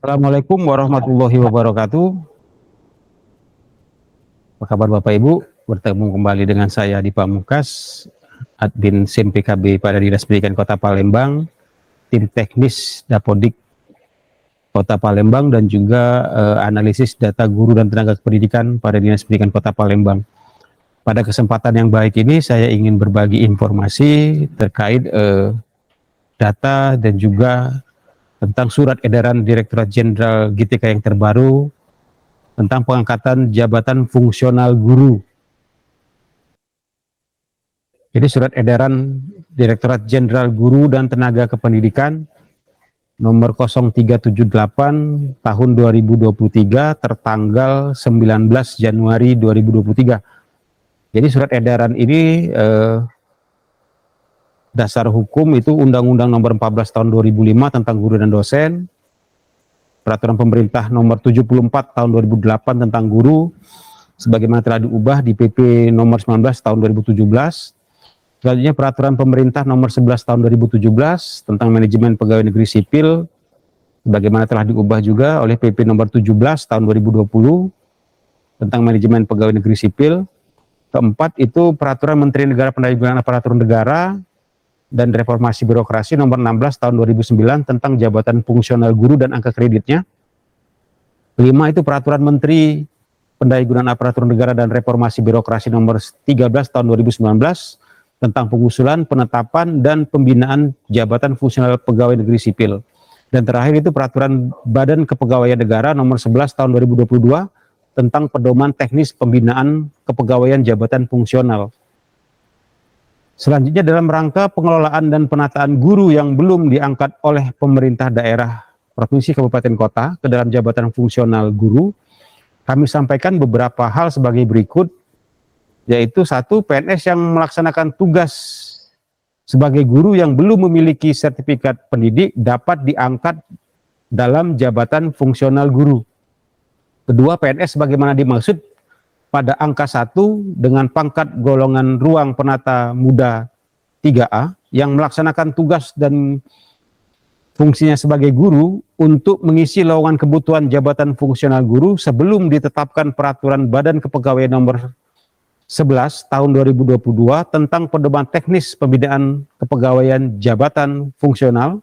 Assalamualaikum warahmatullahi wabarakatuh. Apa kabar Bapak Ibu? Bertemu kembali dengan saya di Pamungkas, Admin SIM PKB pada Dinas Pendidikan Kota Palembang, tim teknis Dapodik Kota Palembang, dan juga analisis data guru dan tenaga pendidikan pada Dinas Pendidikan Kota Palembang. Pada kesempatan yang baik ini saya ingin berbagi informasi terkait data dan juga tentang surat edaran Direktorat Jenderal GTK yang terbaru tentang pengangkatan jabatan fungsional guru. Jadi surat edaran Direktorat Jenderal Guru dan Tenaga Kependidikan nomor 0378 tahun 2023 tertanggal 19 Januari 2023. Jadi surat edaran ini dasar hukum itu Undang-Undang nomor 14 tahun 2005 tentang guru dan dosen, Peraturan Pemerintah nomor 74 tahun 2008 tentang guru, sebagaimana telah diubah di PP nomor 19 tahun 2017. Selanjutnya Peraturan Pemerintah nomor 11 tahun 2017 tentang manajemen pegawai negeri sipil, sebagaimana telah diubah juga oleh PP nomor 17 tahun 2020 tentang manajemen pegawai negeri sipil. Keempat itu Peraturan Menteri Negara Pendayagunaan Aparatur Negara dan Reformasi Birokrasi nomor 16 tahun 2009 tentang jabatan fungsional guru dan angka kreditnya. Kelima itu Peraturan Menteri Pendayagunaan Aparatur Negara dan Reformasi Birokrasi nomor 13 tahun 2019 tentang pengusulan, penetapan, dan pembinaan jabatan fungsional pegawai negeri sipil. Dan terakhir itu Peraturan Badan Kepegawaian Negara nomor 11 tahun 2022 tentang pedoman teknis pembinaan kepegawaian jabatan fungsional. Selanjutnya dalam rangka pengelolaan dan penataan guru yang belum diangkat oleh pemerintah daerah, provinsi, kabupaten, kota ke dalam jabatan fungsional guru, kami sampaikan beberapa hal sebagai berikut, yaitu satu, PNS yang melaksanakan tugas sebagai guru yang belum memiliki sertifikat pendidik dapat diangkat dalam jabatan fungsional guru. Kedua, PNS sebagaimana dimaksud pada angka 1 dengan pangkat golongan ruang penata muda 3A yang melaksanakan tugas dan fungsinya sebagai guru untuk mengisi lowongan kebutuhan jabatan fungsional guru sebelum ditetapkan Peraturan Badan Kepegawaian nomor 11 tahun 2022 tentang pedoman teknis pembinaan kepegawaian jabatan fungsional,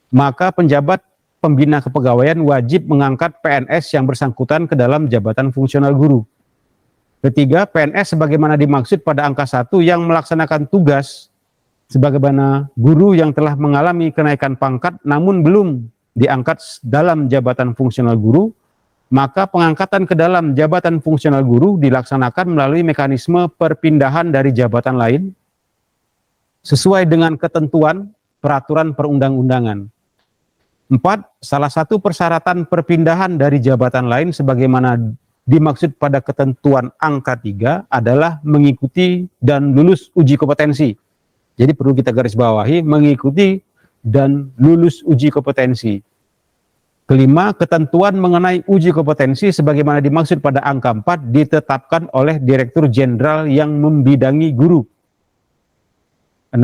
maka penjabat pembina kepegawaian wajib mengangkat PNS yang bersangkutan ke dalam jabatan fungsional guru. Ketiga, PNS sebagaimana dimaksud pada angka 1 yang melaksanakan tugas sebagaimana guru yang telah mengalami kenaikan pangkat namun belum diangkat dalam jabatan fungsional guru, maka pengangkatan ke dalam jabatan fungsional guru dilaksanakan melalui mekanisme perpindahan dari jabatan lain sesuai dengan ketentuan peraturan perundang-undangan. 4. Salah satu persyaratan perpindahan dari jabatan lain sebagaimana dimaksud pada ketentuan angka 3 adalah mengikuti dan lulus uji kompetensi. Jadi perlu kita garis bawahi, mengikuti dan lulus uji kompetensi. Kelima, ketentuan mengenai uji kompetensi sebagaimana dimaksud pada angka 4 ditetapkan oleh Direktur Jenderal yang membidangi guru. 6.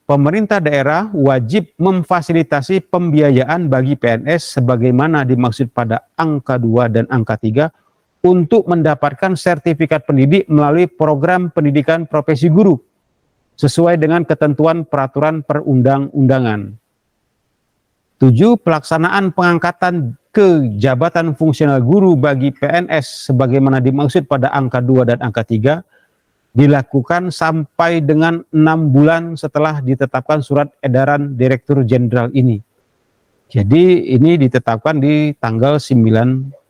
Pemerintah daerah wajib memfasilitasi pembiayaan bagi PNS sebagaimana dimaksud pada angka 2 dan angka 3 untuk mendapatkan sertifikat pendidik melalui program pendidikan profesi guru sesuai dengan ketentuan peraturan perundang-undangan. 7. Pelaksanaan pengangkatan ke jabatan fungsional guru bagi PNS sebagaimana dimaksud pada angka 2 dan angka 3 dilakukan sampai dengan 6 bulan setelah ditetapkan surat edaran Direktur Jenderal ini. Jadi ini ditetapkan di tanggal 19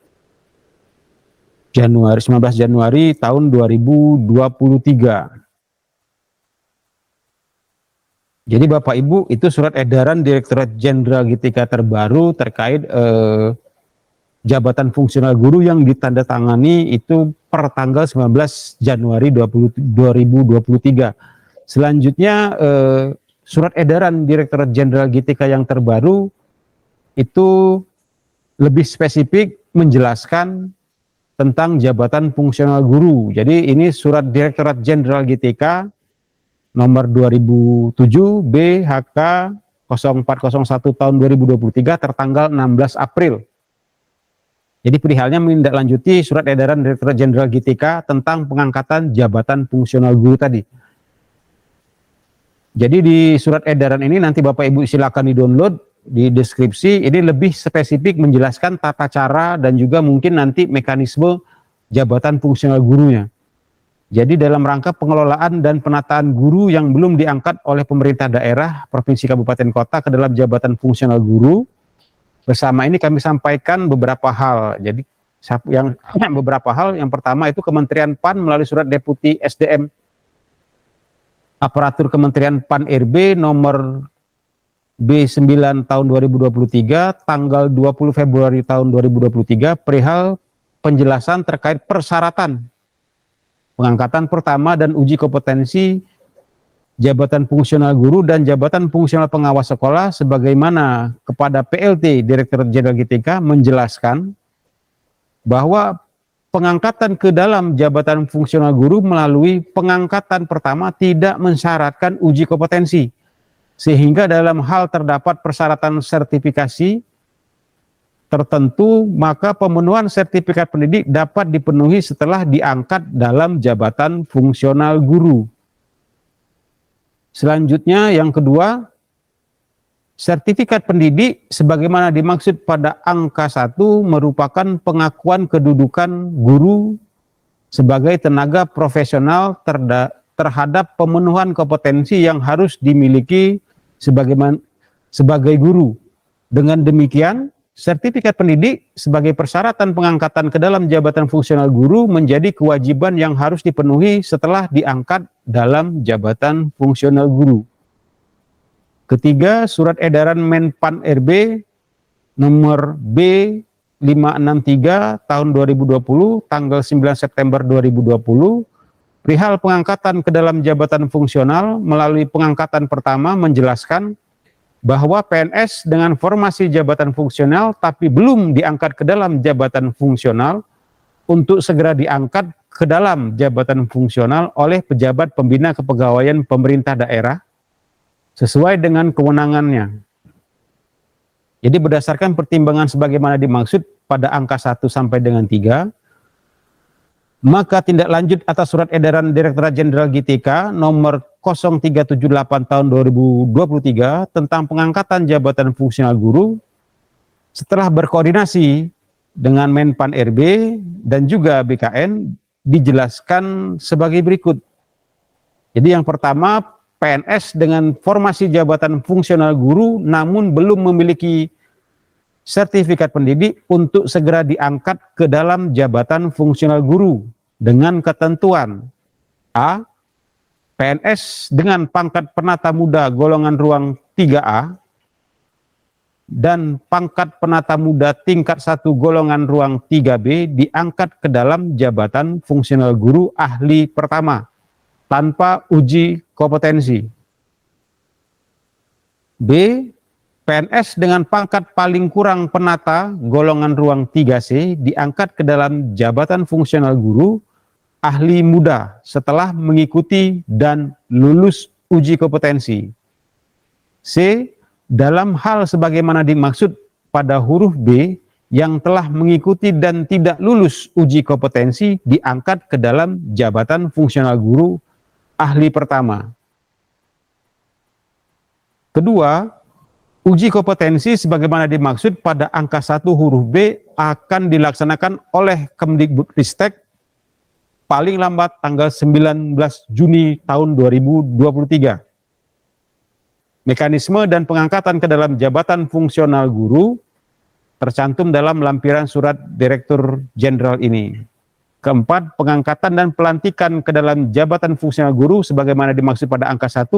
Januari tahun 2023. Jadi Bapak Ibu, itu surat edaran Direktorat Jenderal GTK terbaru terkait jabatan fungsional guru yang ditandatangani itu per tanggal 19 Januari 2023. Selanjutnya surat edaran Direktorat Jenderal GTK yang terbaru itu lebih spesifik menjelaskan tentang jabatan fungsional guru. Jadi ini surat Direktorat Jenderal GTK nomor 2007 BHK 0401 tahun 2023 tertanggal 16 April Jadi perihalnya menindaklanjuti surat edaran Direktorat Jenderal GTK tentang pengangkatan jabatan fungsional guru tadi. Jadi di surat edaran ini nanti Bapak Ibu silakan di-download, di deskripsi ini lebih spesifik menjelaskan tata cara dan juga mungkin nanti mekanisme jabatan fungsional gurunya. Jadi dalam rangka pengelolaan dan penataan guru yang belum diangkat oleh pemerintah daerah, provinsi, kabupaten, kota ke dalam jabatan fungsional guru, bersama ini kami sampaikan beberapa hal. Jadi yang beberapa hal, yang pertama itu Kementerian PAN melalui surat Deputi SDM Aparatur Kementerian PAN RB nomor B9 tahun 2023 tanggal 20 Februari tahun 2023 perihal penjelasan terkait persyaratan pengangkatan pertama dan uji kompetensi jabatan fungsional guru dan jabatan fungsional pengawas sekolah, sebagaimana kepada PLT Direktorat Jenderal GTK menjelaskan bahwa pengangkatan ke dalam jabatan fungsional guru melalui pengangkatan pertama tidak mensyaratkan uji kompetensi, sehingga dalam hal terdapat persyaratan sertifikasi tertentu, maka pemenuhan sertifikat pendidik dapat dipenuhi setelah diangkat dalam jabatan fungsional guru. Selanjutnya yang kedua, sertifikat pendidik sebagaimana dimaksud pada angka 1 merupakan pengakuan kedudukan guru sebagai tenaga profesional terhadap pemenuhan kompetensi yang harus dimiliki sebagai guru. Dengan demikian, sertifikat pendidik sebagai persyaratan pengangkatan ke dalam jabatan fungsional guru menjadi kewajiban yang harus dipenuhi setelah diangkat dalam jabatan fungsional guru. Ketiga, surat edaran Menpan RB nomor B563 tahun 2020 tanggal 9 September 2020 perihal pengangkatan ke dalam jabatan fungsional melalui pengangkatan pertama menjelaskan bahwa PNS dengan formasi jabatan fungsional tapi belum diangkat ke dalam jabatan fungsional untuk segera diangkat ke dalam jabatan fungsional oleh pejabat pembina kepegawaian pemerintah daerah sesuai dengan kewenangannya. Jadi berdasarkan pertimbangan sebagaimana dimaksud pada angka 1 sampai dengan 3, maka tindak lanjut atas surat edaran Direktorat Jenderal GTK nomor 0378 tahun 2023 tentang pengangkatan jabatan fungsional guru setelah berkoordinasi dengan Menpan RB dan juga BKN dijelaskan sebagai berikut. Jadi yang pertama, PNS dengan formasi jabatan fungsional guru namun belum memiliki sertifikat pendidik untuk segera diangkat ke dalam jabatan fungsional guru dengan ketentuan A. PNS dengan pangkat penata muda golongan ruang 3A dan pangkat penata muda tingkat 1 golongan ruang 3B diangkat ke dalam jabatan fungsional guru ahli pertama tanpa uji kompetensi. B. PNS dengan pangkat paling kurang penata golongan ruang 3C diangkat ke dalam jabatan fungsional guru ahli muda setelah mengikuti dan lulus uji kompetensi. C. Dalam hal sebagaimana dimaksud pada huruf B yang telah mengikuti dan tidak lulus uji kompetensi diangkat ke dalam jabatan fungsional guru ahli pertama. Kedua, uji kompetensi sebagaimana dimaksud pada angka 1 huruf B akan dilaksanakan oleh Kemdikbudristek paling lambat tanggal 19 Juni tahun 2023. Mekanisme dan pengangkatan ke dalam jabatan fungsional guru tercantum dalam lampiran surat Direktur Jenderal ini. Keempat, pengangkatan dan pelantikan ke dalam jabatan fungsional guru sebagaimana dimaksud pada angka 1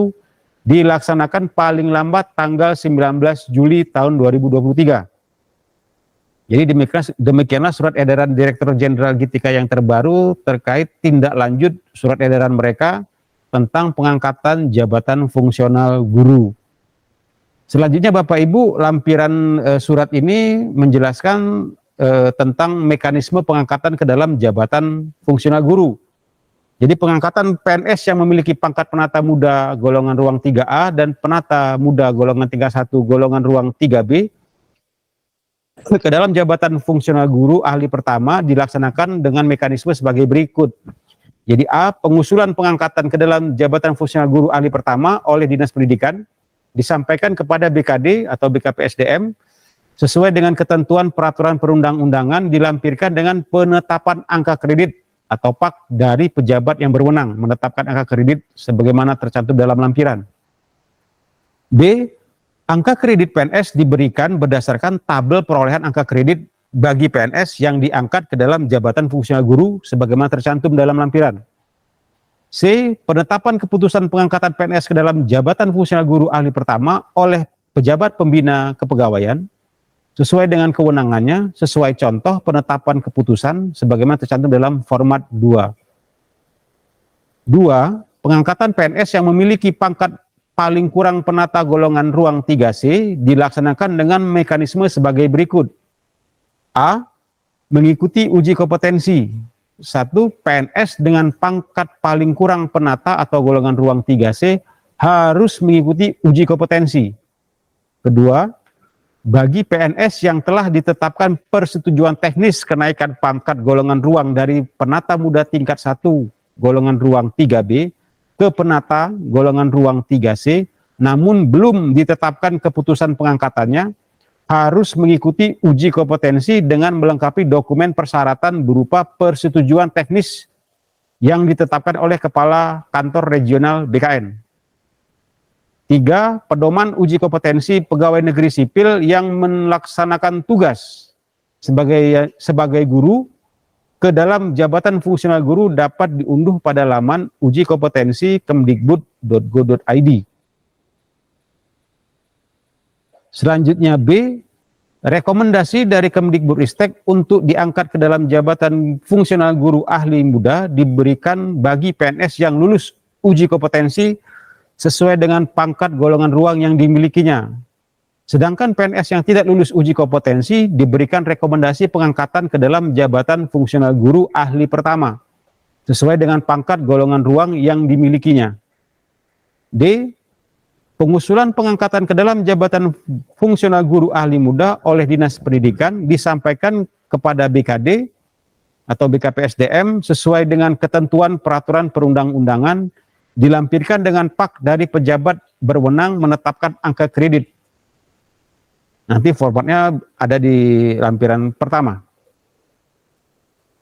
dilaksanakan paling lambat tanggal 19 Juli tahun 2023. Jadi demikianlah surat edaran Direktur Jenderal GTK yang terbaru terkait tindak lanjut surat edaran mereka tentang pengangkatan jabatan fungsional guru. Selanjutnya Bapak Ibu, lampiran surat ini menjelaskan tentang mekanisme pengangkatan ke dalam jabatan fungsional guru. Jadi pengangkatan PNS yang memiliki pangkat penata muda golongan ruang 3A dan penata muda golongan 31 golongan ruang 3B ke dalam jabatan fungsional guru ahli pertama dilaksanakan dengan mekanisme sebagai berikut. Jadi A, pengusulan pengangkatan ke dalam jabatan fungsional guru ahli pertama oleh Dinas Pendidikan disampaikan kepada BKD atau BKPSDM sesuai dengan ketentuan peraturan perundang-undangan, dilampirkan dengan penetapan angka kredit atau PAK dari pejabat yang berwenang menetapkan angka kredit sebagaimana tercantum dalam lampiran. B, angka kredit PNS diberikan berdasarkan tabel perolehan angka kredit bagi PNS yang diangkat ke dalam jabatan fungsional guru sebagaimana tercantum dalam lampiran. C, penetapan keputusan pengangkatan PNS ke dalam jabatan fungsional guru ahli pertama oleh pejabat pembina kepegawaian sesuai dengan kewenangannya, sesuai contoh penetapan keputusan sebagaimana tercantum dalam format 2. 2, pengangkatan PNS yang memiliki pangkat paling kurang penata golongan ruang 3C dilaksanakan dengan mekanisme sebagai berikut. A, mengikuti uji kompetensi. 1, PNS dengan pangkat paling kurang penata atau golongan ruang 3C harus mengikuti uji kompetensi. Kedua, bagi PNS yang telah ditetapkan persetujuan teknis kenaikan pangkat golongan ruang dari penata muda tingkat 1 golongan ruang 3B ke penata golongan ruang 3C, namun belum ditetapkan keputusan pengangkatannya, harus mengikuti uji kompetensi dengan melengkapi dokumen persyaratan berupa persetujuan teknis yang ditetapkan oleh Kepala Kantor Regional BKN. 3, pedoman uji kompetensi pegawai negeri sipil yang melaksanakan tugas sebagai guru ke dalam jabatan fungsional guru dapat diunduh pada laman uji kompetensi kemdikbud.go.id. Selanjutnya B, rekomendasi dari Kemdikbudristek untuk diangkat ke dalam jabatan fungsional guru ahli muda diberikan bagi PNS yang lulus uji kompetensi sesuai dengan pangkat golongan ruang yang dimilikinya. Sedangkan PNS yang tidak lulus uji kompetensi diberikan rekomendasi pengangkatan ke dalam jabatan fungsional guru ahli pertama sesuai dengan pangkat golongan ruang yang dimilikinya. D, pengusulan pengangkatan ke dalam jabatan fungsional guru ahli muda oleh Dinas Pendidikan disampaikan kepada BKD atau BKPSDM sesuai dengan ketentuan peraturan perundang-undangan, dilampirkan dengan PAK dari pejabat berwenang menetapkan angka kredit. Nanti formatnya ada di lampiran pertama.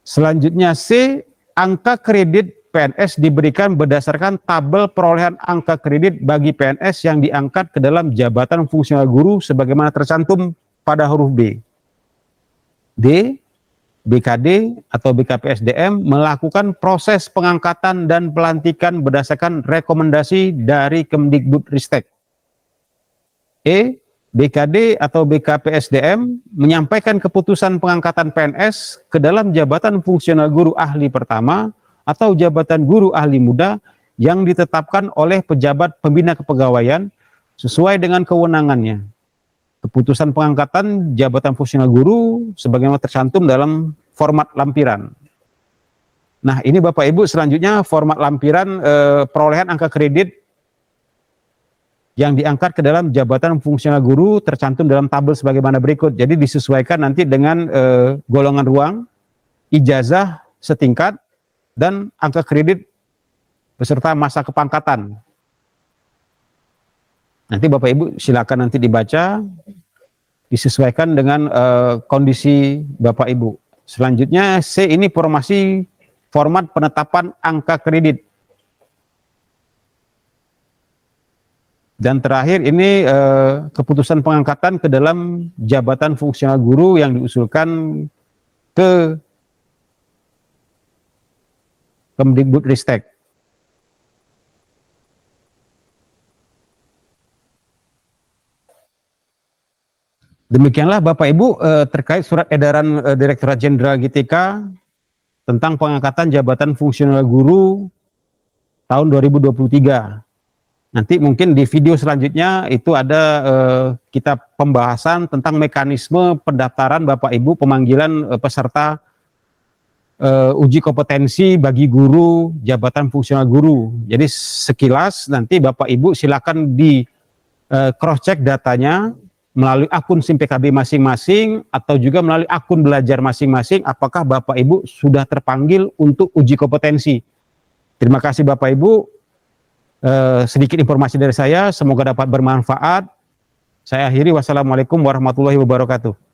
Selanjutnya C, angka kredit PNS diberikan berdasarkan tabel perolehan angka kredit bagi PNS yang diangkat ke dalam jabatan fungsional guru sebagaimana tercantum pada huruf B. D, BKD atau BKPSDM melakukan proses pengangkatan dan pelantikan berdasarkan rekomendasi dari Kemdikbudristek. E, BKD atau BKPSDM menyampaikan keputusan pengangkatan PNS ke dalam jabatan fungsional guru ahli pertama atau jabatan guru ahli muda yang ditetapkan oleh pejabat pembina kepegawaian sesuai dengan kewenangannya. Keputusan pengangkatan jabatan fungsional guru sebagaimana tercantum dalam format lampiran. Nah, ini Bapak Ibu selanjutnya format lampiran perolehan angka kredit yang diangkat ke dalam jabatan fungsional guru tercantum dalam tabel sebagaimana berikut. Jadi disesuaikan nanti dengan golongan ruang, ijazah setingkat, dan angka kredit beserta masa kepangkatan. Nanti Bapak Ibu silakan nanti dibaca, disesuaikan dengan kondisi Bapak Ibu. Selanjutnya C, ini informasi format penetapan angka kredit. Dan terakhir ini keputusan pengangkatan ke dalam jabatan fungsional guru yang diusulkan ke Kemdikbudristek. Demikianlah Bapak Ibu terkait surat edaran Direktorat Jenderal GTK tentang pengangkatan jabatan fungsional guru tahun 2023. Nanti mungkin di video selanjutnya itu ada kita pembahasan tentang mekanisme pendaftaran Bapak Ibu pemanggilan peserta uji kompetensi bagi guru jabatan fungsional guru. Jadi sekilas nanti Bapak Ibu silakan di cross check datanya melalui akun SIM PKB masing-masing atau juga melalui akun belajar masing-masing, apakah Bapak Ibu sudah terpanggil untuk uji kompetensi. Terima kasih Bapak Ibu. Sedikit informasi dari saya, semoga dapat bermanfaat. Saya akhiri, wassalamualaikum warahmatullahi wabarakatuh.